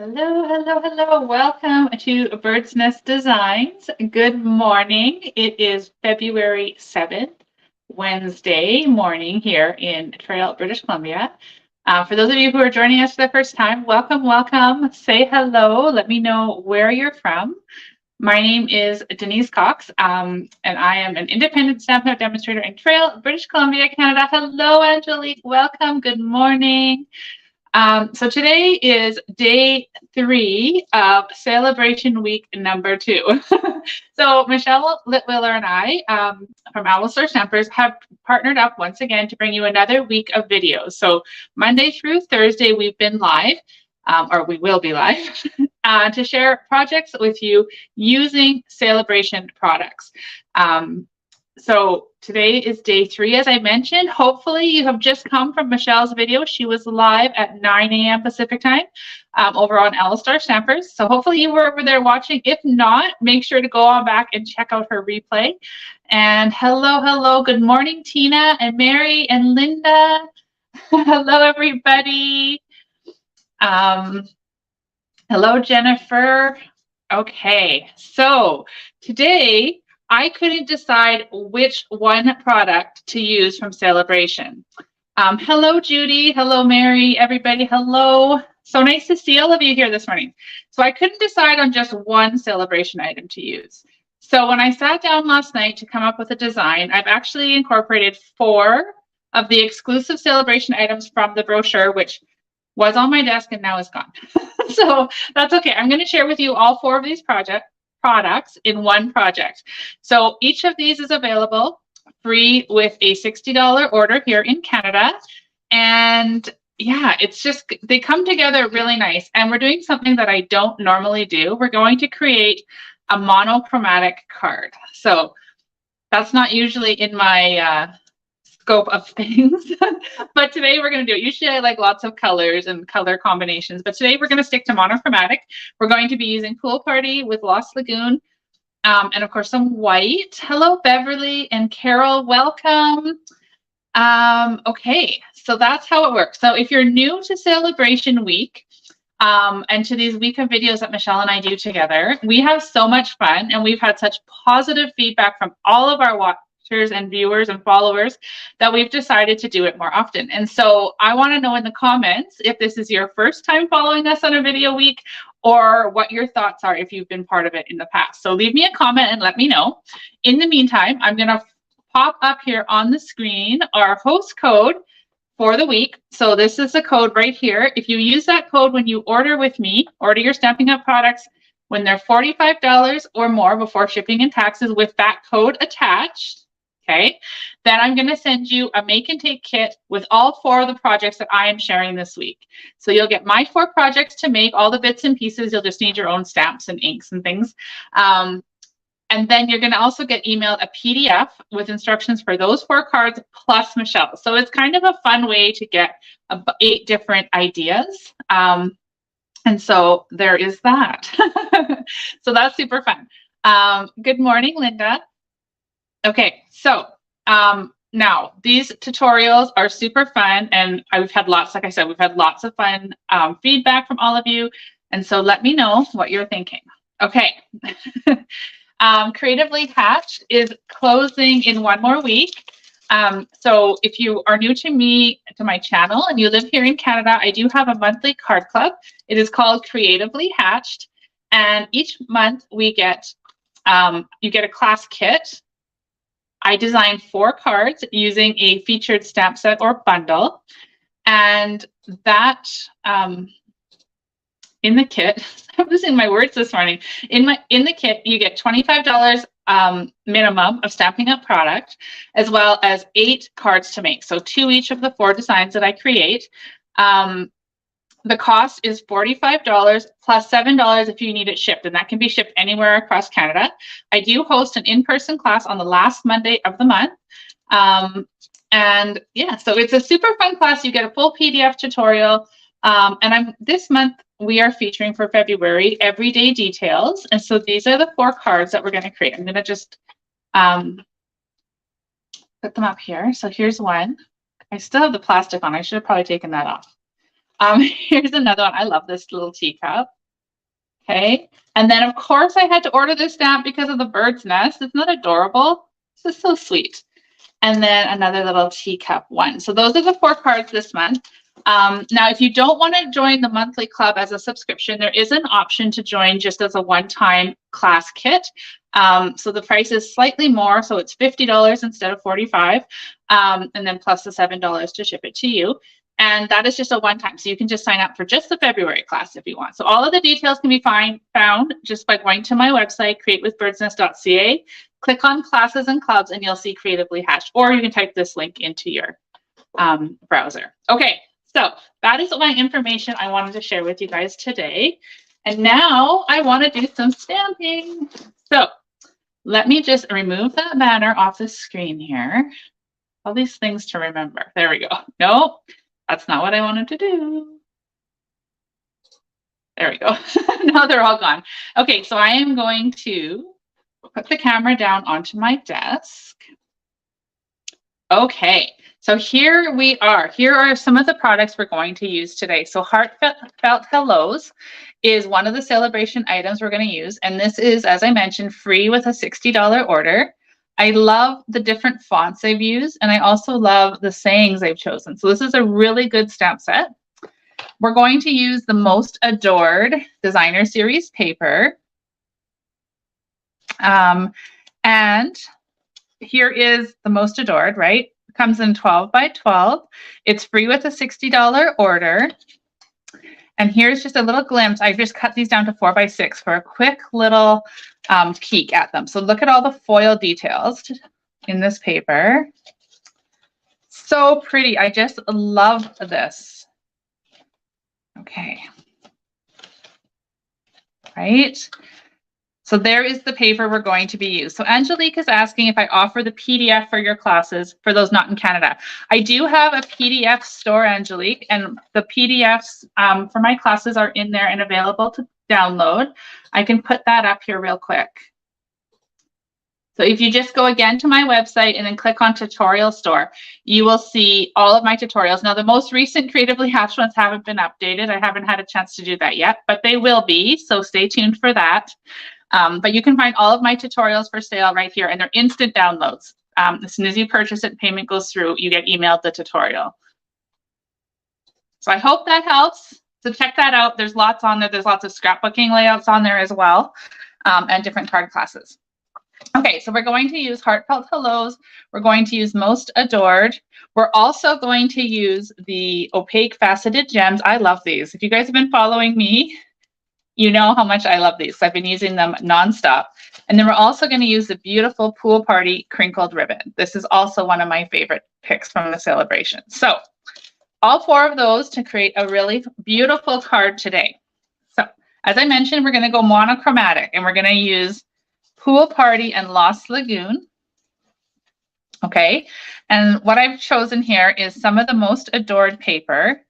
Hello, hello, hello. Welcome to Bird's Nest Designs. Good morning. It is February 7th, Wednesday morning here in Trail, British Columbia. For those of you who are joining us for the first time, welcome, welcome. Say hello. Let me know where you're from. My name is Denise Cox, and I am an independent Stampin' Up! Demonstrator in Trail, British Columbia, Canada. Hello, Angelique. Welcome. Good morning. So today is day 3 of Sale-a-Bration week number 2. So Michelle Litwiller and I from Sale Stampers have partnered up once again to bring you another week of videos. So Monday through Thursday we've been live, or we will be live, to share projects with you using Sale-a-Bration products. So today is day 3, as I mentioned. Hopefully you have just come from Michelle's video. She was live at 9 a.m. Pacific time over on Sale Stampers. So hopefully you were over there watching. If not, make sure to go on back and check out her replay. And hello, hello. Good morning, Tina and Mary and Linda. Hello, everybody. Hello, Jennifer. Okay, so today I couldn't decide which one product to use from Sale-a-Bration. Hello, Judy. Hello, Mary. Everybody, hello. So nice to see all of you here this morning. So I couldn't decide on just one Sale-a-Bration item to use. So when I sat down last night to come up with a design, I've actually incorporated 4 of the exclusive Sale-a-Bration items from the brochure, which was on my desk and now is gone. So that's okay. I'm going to share with you all 4 of these products in one project. So each of these is available free with a $60 order here in Canada. And yeah, it's just, they come together really nice. And we're doing something that I don't normally do. We're going to create a monochromatic card. So that's not usually in my scope of things, but today we're going to do it. Usually I like lots of colors and color combinations, but today we're going to stick to monochromatic. We're going to be using Pool Party with Lost Lagoon, and of course some white. Hello, Beverly and Carol, welcome. Okay, so that's how it works. So if you're new to Sale-a-Bration week, and to these week of videos that Michelle and I do together, we have so much fun, and we've had such positive feedback from all of our watchers and viewers and followers that we've decided to do it more often. And so I want to know in the comments if this is your first time following us on a video week, or what your thoughts are if you've been part of it in the past. So leave me a comment and let me know. In the meantime, I'm going to pop up here on the screen our host code for the week. So this is the code right here. If you use that code when you order with me, order your Stampin' Up! Products when they're $45 or more before shipping and taxes with that code attached, okay, then I'm going to send you a make and take kit with all 4 of the projects that I am sharing this week. So you'll get my 4 projects to make, all the bits and pieces. You'll just need your own stamps and inks and things. And then you're going to also get emailed a PDF with instructions for those 4 cards plus Michelle. So it's kind of a fun way to get 8 different ideas. And so there is that. So that's super fun. Good morning, Linda. Okay, so now these tutorials are super fun, and we've had lots, like I said, we've had lots of fun feedback from all of you. And so let me know what you're thinking. Okay. Creatively Hatched is closing in 1 more week. So if you are new to my channel, and you live here in Canada, I do have a monthly card club. It is called Creatively Hatched. And each month we get, you get a class kit. I designed 4 cards using a featured stamp set or bundle. And that, in the kit, I'm losing my words this morning. In the kit, you get $25 minimum of Stampin' Up! Product, as well as 8 cards to make. So 2 each of the 4 designs that I create. The cost is $45 plus $7 if you need it shipped, and that can be shipped anywhere across Canada. I do host an in-person class on the last Monday of the month. And yeah, so it's a super fun class. You get a full PDF tutorial. And this month we are featuring for February everyday details. And so these are the 4 cards that we're going to create. I'm going to just put them up here. So here's one. I still have the plastic on. I should have probably taken that off. Here's another one. I love this little teacup. Okay. And then of course I had to order this stamp because of the bird's nest. Isn't that adorable? This is so sweet. And then another little teacup one. So those are the 4 cards this month. Now, if you don't want to join the monthly club as a subscription, there is an option to join just as a one-time class kit. So the price is slightly more. So it's $50 instead of $45. And then plus the $7 to ship it to you. And that is just a one-time. So you can just sign up for just the February class if you want. So all of the details can be found just by going to my website, createwithbirdsnest.ca. Click on classes and clubs and you'll see creatively hashed, or you can type this link into your browser. Okay, so that is my information I wanted to share with you guys today. And now I want to do some stamping. So let me just remove that banner off the screen here. All these things to remember. There we go. Nope, that's not what I wanted to do. There we go. Now they're all gone. Okay, so I am going to put the camera down onto my desk. Okay, so here we are. Here are some of the products we're going to use today. So Heartfelt Hellos is one of the Sale-a-Bration items we're going to use. And this is, as I mentioned, free with a $60 order. I love the different fonts they've used, and I also love the sayings they've chosen. So this is a really good stamp set. We're going to use the Most Adored Designer Series paper. And here is the Most Adored, right? It comes in 12 by 12. It's free with a $60 order. And here's just a little glimpse. I just cut these down to 4 by 6 for a quick little peek at them. So look at all the foil details in this paper. So pretty. I just love this. Okay. Right. So there is the paper we're going to be used. So Angelique is asking if I offer the PDF for your classes for those not in Canada. I do have a PDF store, Angelique, and the PDFs for my classes are in there and available to download. I can put that up here real quick. So if you just go again to my website and then click on Tutorial Store, you will see all of my tutorials. Now, the most recent Creatively Hashed ones haven't been updated. I haven't had a chance to do that yet, but they will be, so stay tuned for that. But you can find all of my tutorials for sale right here, and they're instant downloads. As soon as you purchase it, payment goes through, you get emailed the tutorial. So I hope that helps. So check that out. There's lots on there. There's lots of scrapbooking layouts on there as well, and different card classes. Okay, so we're going to use Heartfelt Hellos. We're going to use Most Adored. We're also going to use the Opaque Faceted Gems. I love these. If you guys have been following me, you know how much I love these. So I've been using them nonstop. And then we're also going to use the beautiful Pool Party Crinkled Ribbon. This is also one of my favorite picks from the Sale-a-Bration. So all 4 of those to create a really beautiful card today. So as I mentioned, we're going to go monochromatic, and we're going to use Pool Party and Lost Lagoon. Okay, and what I've chosen here is some of the Most Adored paper.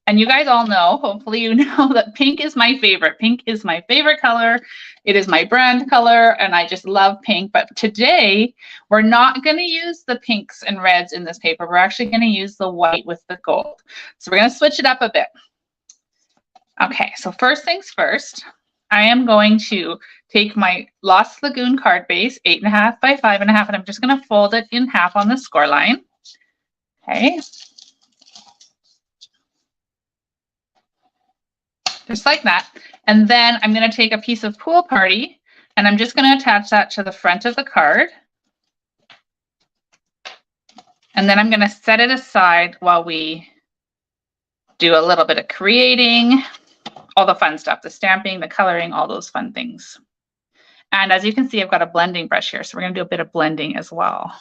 And you guys all know, hopefully you know, that pink is my favorite. Pink is my favorite color. It is my brand color, and I just love pink. But today, we're not going to use the pinks and reds in this paper. We're actually going to use the white with the gold. So we're going to switch it up a bit. Okay, so first things first, I am going to take my Lost Lagoon card base, 8.5 by 5.5, and I'm just going to fold it in half on the score line. Okay. Just like that. And then I'm going to take a piece of Pool Party, and I'm just going to attach that to the front of the card. And then I'm going to set it aside while we do a little bit of creating, all the fun stuff, the stamping, the coloring, all those fun things. And as you can see, I've got a blending brush here, so we're going to do a bit of blending as well.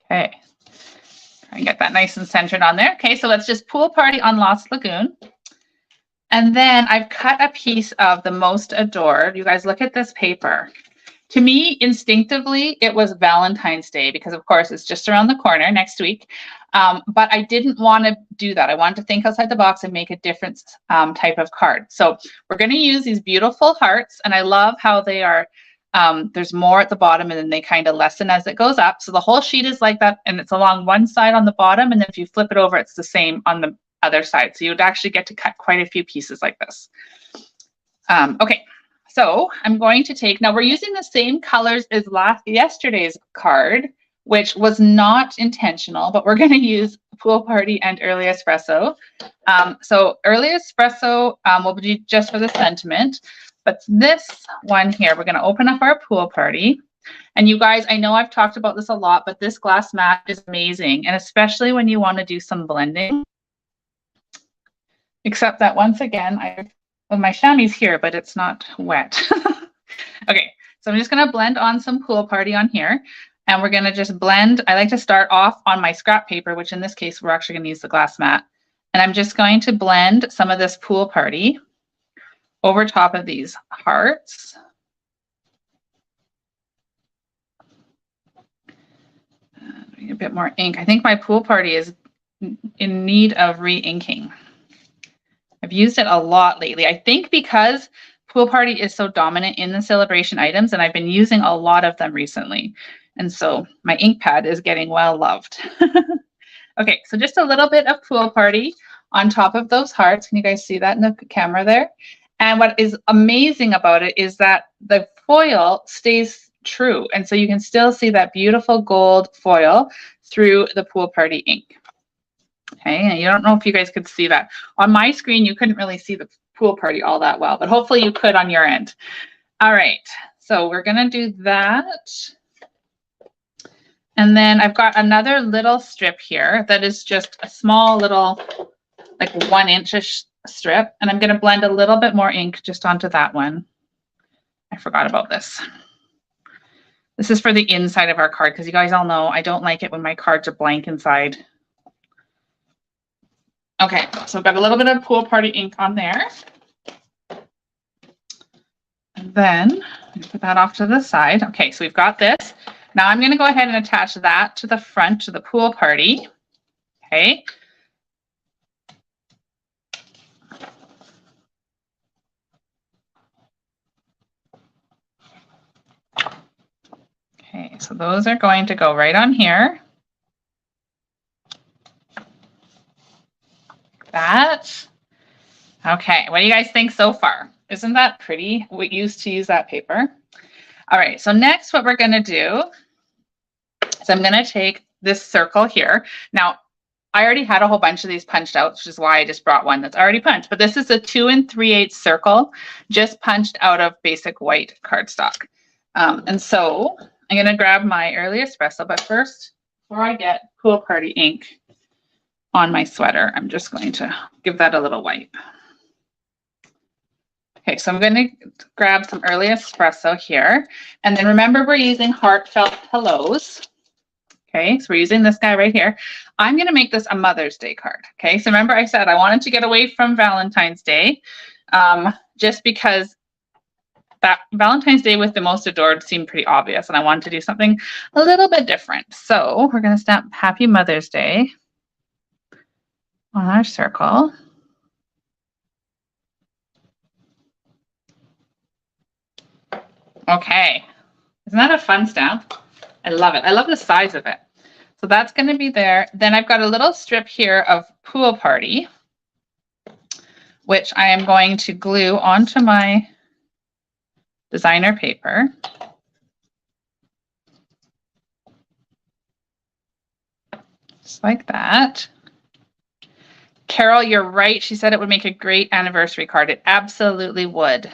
Okay. Try and get that nice and centered on there. Okay, so let's just Pool Party on Lost Lagoon. And then I've cut a piece of the Most Adored. You guys look at this paper. To me, instinctively, it was Valentine's Day because, of course, it's just around the corner next week. But I didn't want to do that. I wanted to think outside the box and make a different type of card. So we're going to use these beautiful hearts, and I love how they are there's more at the bottom, and then they kind of lessen as it goes up. So the whole sheet is like that, and it's along one side on the bottom, and then if you flip it over, it's the same on the other side. So you would actually get to cut quite a few pieces like this. Okay, so I'm going to take, now we're using the same colors as yesterday's card, which was not intentional, but we're going to use Pool Party and Early Espresso. So Early Espresso will be just for the sentiment, but this one here, we're going to open up our Pool Party. And you guys, I know I've talked about this a lot, but this glass mat is amazing, and especially when you want to do some blending. Except that once again, well, my chamois here, but it's not wet. Okay, so I'm just going to blend on some Pool Party on here. And we're going to just blend. I like to start off on my scrap paper, which in this case, we're actually going to use the glass mat. And I'm just going to blend some of this Pool Party over top of these hearts. A bit more ink. I think my Pool Party is in need of re-inking. I've used it a lot lately. I think because Pool Party is so dominant in the Sale-a-Bration items, and I've been using a lot of them recently. And so my ink pad is getting well loved. Okay, so just a little bit of Pool Party on top of those hearts. Can you guys see that in the camera there? And what is amazing about it is that the foil stays true. And so you can still see that beautiful gold foil through the Pool Party ink. Okay, and you don't know if you guys could see that. On my screen, you couldn't really see the Pool Party all that well, but hopefully you could on your end. All right, so we're gonna do that. And then I've got another little strip here that is just a small little, like 1 inch-ish strip. And I'm gonna blend a little bit more ink just onto that one. I forgot about this. This is for the inside of our card, because you guys all know I don't like it when my cards are blank inside. Okay, so I've got a little bit of Pool Party ink on there. And then put that off to the side. Okay, so we've got this. Now I'm going to go ahead and attach that to the front to the Pool Party. Okay. Okay, so those are going to go right on here. That. Okay, what do you guys think so far? Isn't that pretty? We used to use that paper. All right, so next what we're going to do is I'm going to take this circle here. Now, I already had a whole bunch of these punched out, which is why I just brought one that's already punched. But this is a 2 3/8 circle, just punched out of basic white cardstock. And so I'm going to grab my Early Espresso. But first, before I get Pool Party ink on my sweater, I'm just going to give that a little wipe. Okay, so I'm going to grab some Early Espresso here. And then remember, we're using heartfelt hellos. Okay, so we're using this guy right here. I'm going to make this a Mother's Day card. Okay, so remember I said I wanted to get away from Valentine's Day just because that Valentine's Day with the Most Adored seemed pretty obvious, and I wanted to do something a little bit different. So we're going to stamp Happy Mother's Day on our circle. Okay, isn't that a fun stamp? I love it. I love the size of it. So that's going to be there. Then I've got a little strip here of Pool Party, which I am going to glue onto my designer paper. Just like that. Carol, you're right. She said it would make a great anniversary card. It absolutely would.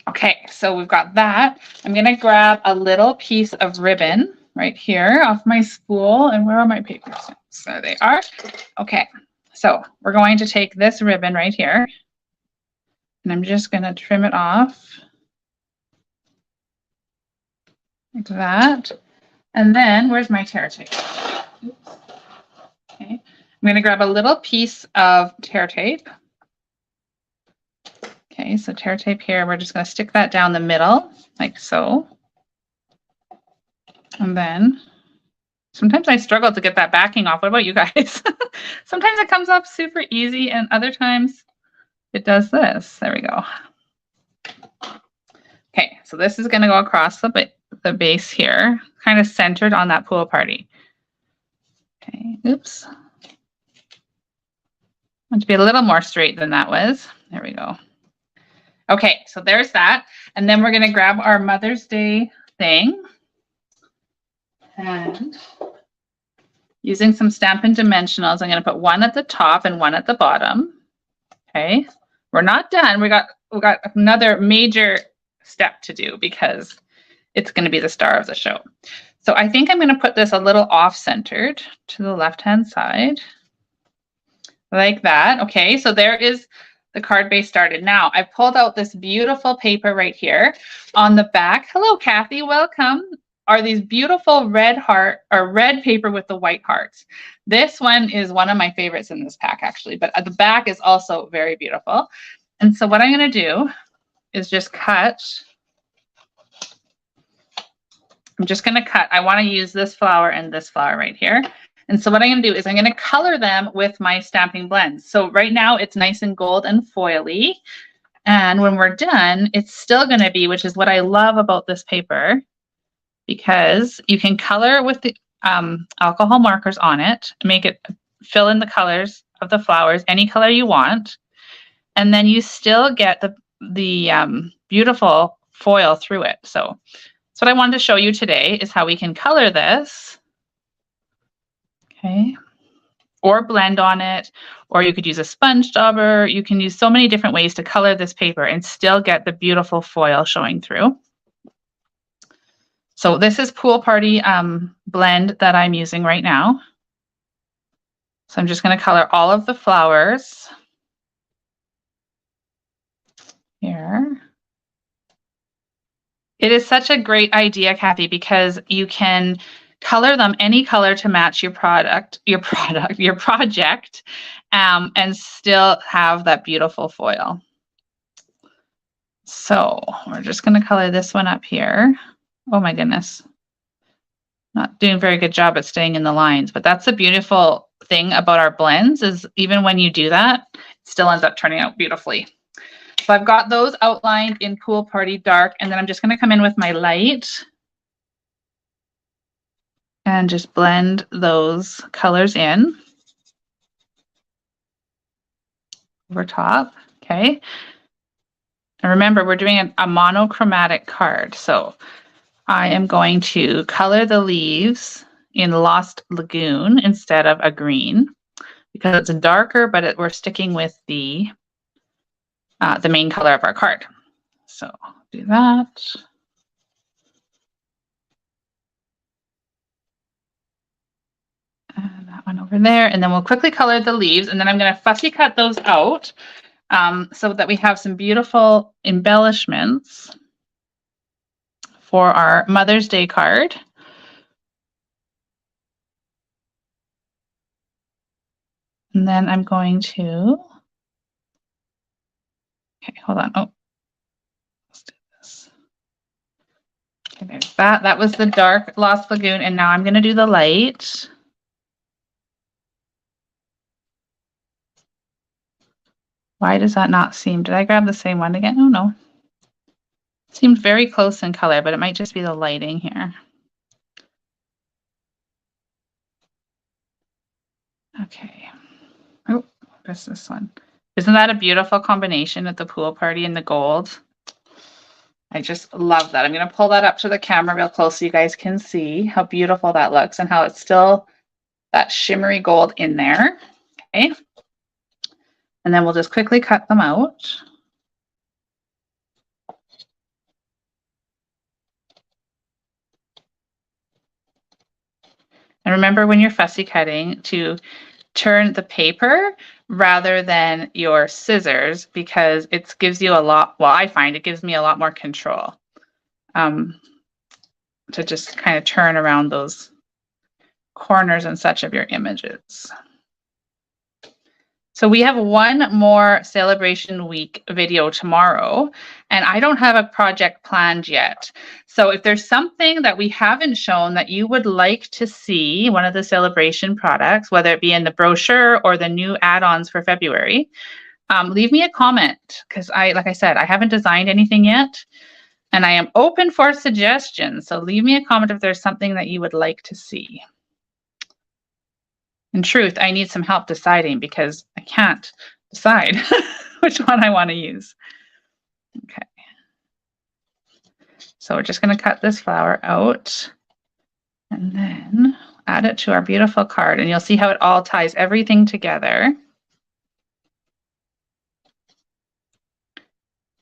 Okay, so we've got that. I'm going to grab a little piece of ribbon right here off my spool. And where are my paper stamps? There they are. Okay, so we're going to take this ribbon right here, and I'm just going to trim it off like that. And then where's my tear tape? Oops. Okay, I'm going to grab a little piece of tear tape. Okay, so tear tape here, we're just going to stick that down the middle, like so. And then, sometimes I struggle to get that backing off. What about you guys? Sometimes it comes off super easy, and other times it does this. There we go. Okay, so this is going to go across the base here, kind of centered on that pool party. Okay, oops. I want to be a little more straight than that was. There we go. Okay, so there's that. And then we're going to grab our Mother's Day thing. And using some Stampin' Dimensionals, I'm going to put one at the top and one at the bottom. Okay, we're not done. We got another major step to do because it's going to be the star of the show. So I think I'm going to put this a little off-centered to the left-hand side, like that. Okay, so there is the card base started. Now I pulled out this beautiful paper right here. On the back, hello Kathy, welcome, are these beautiful red paper with the white hearts. This one is one of my favorites in this pack actually, but at the back is also very beautiful. And so what I'm going to do is just cut. I'm just going to cut. I want to use this flower and this flower right here. And so what I'm going to do is I'm going to color them with my stamping blends. So right now it's nice and gold and foily. And when we're done, it's still going to be, which is what I love about this paper, because you can color with the alcohol markers on it, make it fill in the colors of the flowers, any color you want. And then you still get the beautiful foil through it. So that's what I wanted to show you today, is how we can color this. Okay, or blend on it, or you could use a sponge dauber. You can use so many different ways to color this paper and still get the beautiful foil showing through. So this is Pool Party blend that I'm using right now. So I'm just going to color all of the flowers here. It is such a great idea, Kathy, because you can color them any color to match your project, and still have that beautiful foil. So we're just going to color this one up here. Oh my goodness. Not doing a very good job at staying in the lines, but that's the beautiful thing about our blends, is even when you do that, it still ends up turning out beautifully. So I've got those outlined in Pool Party Dark, and then I'm just going to come in with my light and just blend those colors in over top. Okay. And remember, we're doing a monochromatic card. So I am going to color the leaves in Lost Lagoon instead of a green, because it's darker, but we're sticking with the main color of our card. So do that. And that one over there. And then we'll quickly color the leaves. And then I'm going to fussy cut those out so that we have some beautiful embellishments for our Mother's Day card. And then I'm going to, okay, hold on. Oh, let's do this. Okay, there's that. That was the dark Lost Lagoon. And now I'm going to do the light. Why does that not seem? Did I grab the same one again? Oh, no. Seemed very close in color, but it might just be the lighting here. Okay. Oh, what's this one? Isn't that a beautiful combination at the pool party in the gold? I just love that. I'm going to pull that up to the camera real close so you guys can see how beautiful that looks and how it's still that shimmery gold in there. Okay. And then we'll just quickly cut them out. And remember, when you're fussy cutting, to turn the paper rather than your scissors, because it gives you a lot, well, I find it gives me a lot more control to just kind of turn around those corners and such of your images. So we have one more Sale-a-Bration week video tomorrow, and I don't have a project planned yet. So if there's something that we haven't shown that you would like to see, one of the Sale-a-Bration products, whether it be in the brochure or the new add-ons for February, leave me a comment, because like I said, I haven't designed anything yet. And I am open for suggestions. So leave me a comment if there's something that you would like to see. In truth, I need some help deciding because I can't decide which one I want to use. Okay. So we're just going to cut this flower out and then add it to our beautiful card. And you'll see how it all ties everything together.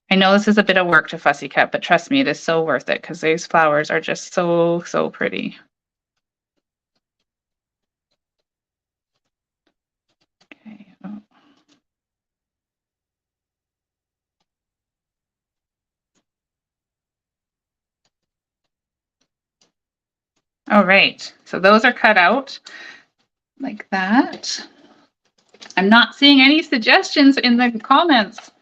I know this is a bit of work to fussy cut, but trust me, it is so worth it because these flowers are just so, so pretty. Okay. Oh. All right, so those are cut out like that. I'm not seeing any suggestions in the comments.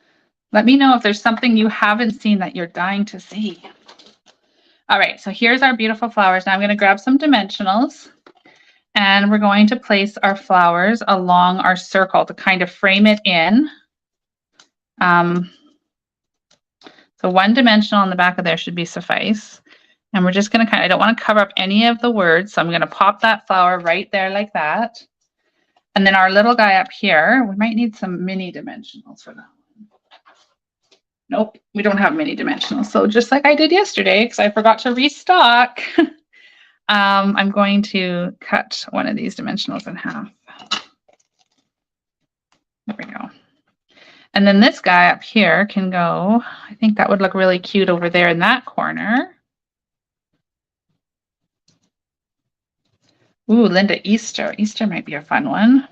Let me know if there's something you haven't seen that you're dying to see. All right, so here's our beautiful flowers. Now I'm going to grab some dimensionals and we're going to place our flowers along our circle to kind of frame it in. So one dimensional on the back of there should be suffice. And we're just going to I don't want to cover up any of the words. So I'm going to pop that flower right there like that. And then our little guy up here, we might need some mini dimensionals for that one. Nope, we don't have mini dimensionals. So just like I did yesterday, because I forgot to restock, I'm going to cut one of these dimensionals in half. There we go. And then this guy up here can go, I think that would look really cute over there in that corner. Ooh, Linda, Easter. Easter might be a fun one.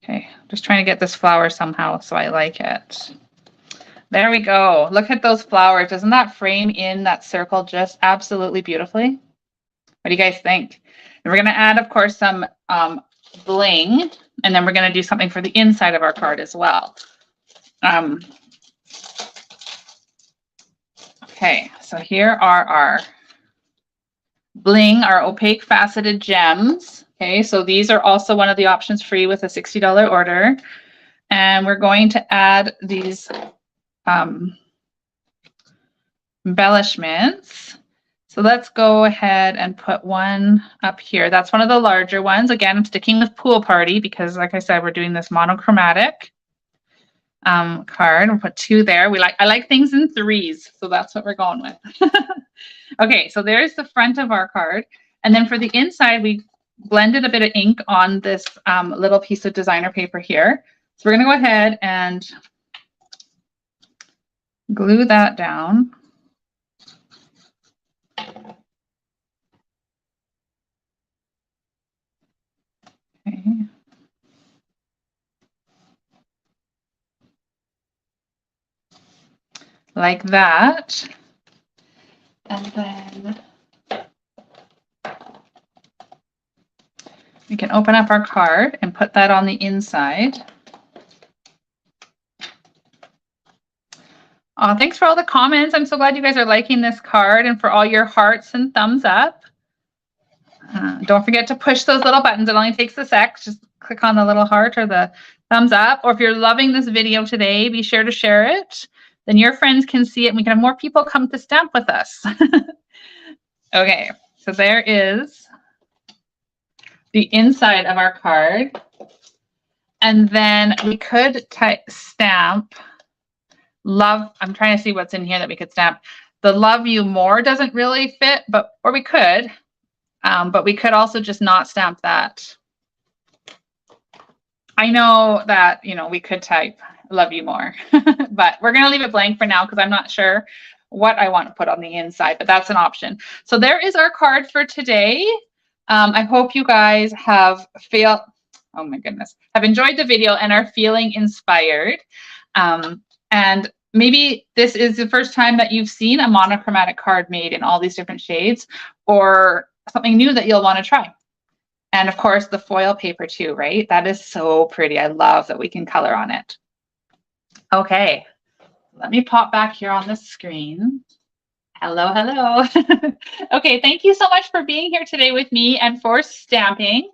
Okay, just trying to get this flower somehow so I like it. There we go. Look at those flowers. Doesn't that frame in that circle just absolutely beautifully? What do you guys think? And we're going to add, of course, some bling, and then we're going to do something for the inside of our card as well. Okay, so here are our bling, our opaque faceted gems. Okay, so these are also one of the options free with a $60 order. And we're going to add these embellishments. So let's go ahead and put one up here. That's one of the larger ones. Again, I'm sticking with Pool Party because, like I said, we're doing this monochromatic card. We'll put two there. I like things in threes, so that's what we're going with. Okay, so there's the front of our card. And then for the inside, we blended a bit of ink on this little piece of designer paper here. So we're going to go ahead and glue that down. Okay. Like that. And then we can open up our card and put that on the inside. Oh, thanks for all the comments. I'm so glad you guys are liking this card and for all your hearts and thumbs up. Don't forget to push those little buttons. It only takes a sec. Just click on the little heart or the thumbs up. Or if you're loving this video today, be sure to share it. Then your friends can see it and we can have more people come to stamp with us. Okay, so there is the inside of our card. And then we could stamp love. I'm trying to see what's in here that we could stamp. The love you more doesn't really fit, or we could. But we could also just not stamp that. I know that, we could type love you more, but we're going to leave it blank for now because I'm not sure what I want to put on the inside, but that's an option. So there is our card for today. I hope you guys have enjoyed the video and are feeling inspired. And maybe this is the first time that you've seen a monochromatic card made in all these different shades, or something new that you'll want to try. And of course, the foil paper too, right? That is so pretty. I love that we can color on it. Okay, let me pop back here on the screen. Hello, hello. Okay, thank you so much for being here today with me and for stamping.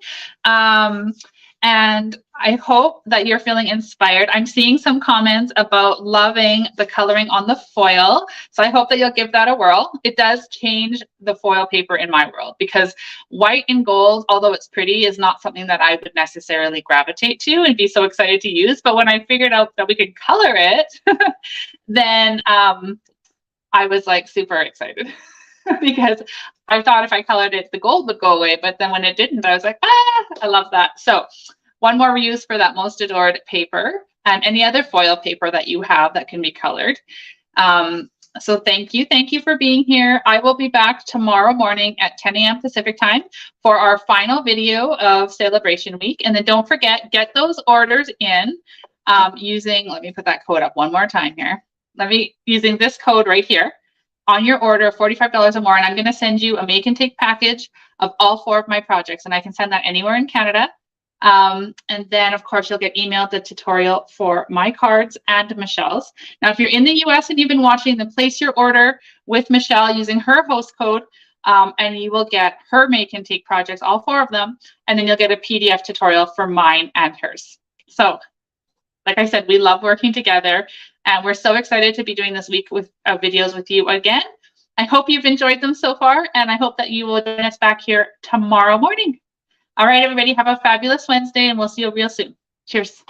And I hope that you're feeling inspired. I'm seeing some comments about loving the coloring on the foil. So I hope that you'll give that a whirl. It does change the foil paper in my world, because white and gold, although it's pretty, is not something that I would necessarily gravitate to and be so excited to use. But when I figured out that we could color it, then I was like super excited because I thought if I colored it, the gold would go away. But then when it didn't, I was like, I love that. So one more reuse for that most adored paper and any other foil paper that you have that can be colored. So thank you. Thank you for being here. I will be back tomorrow morning at 10 a.m. Pacific time for our final video of Sale-a-Bration week. And then don't forget, get those orders in using, let me put that code up one more time here. Using this code right here on your order, $45 or more. And I'm going to send you a make and take package of all 4 of my projects. And I can send that anywhere in Canada. And then, of course, you'll get emailed the tutorial for my cards and Michelle's. Now, if you're in the US and you've been watching, then place your order with Michelle using her host code, and you will get her make and take projects, all 4 of them, and then you'll get a PDF tutorial for mine and hers. So, like I said, we love working together, and we're so excited to be doing this week with videos with you again. I hope you've enjoyed them so far, and I hope that you will join us back here tomorrow morning. All right, everybody, have a fabulous Wednesday, and we'll see you real soon. Cheers.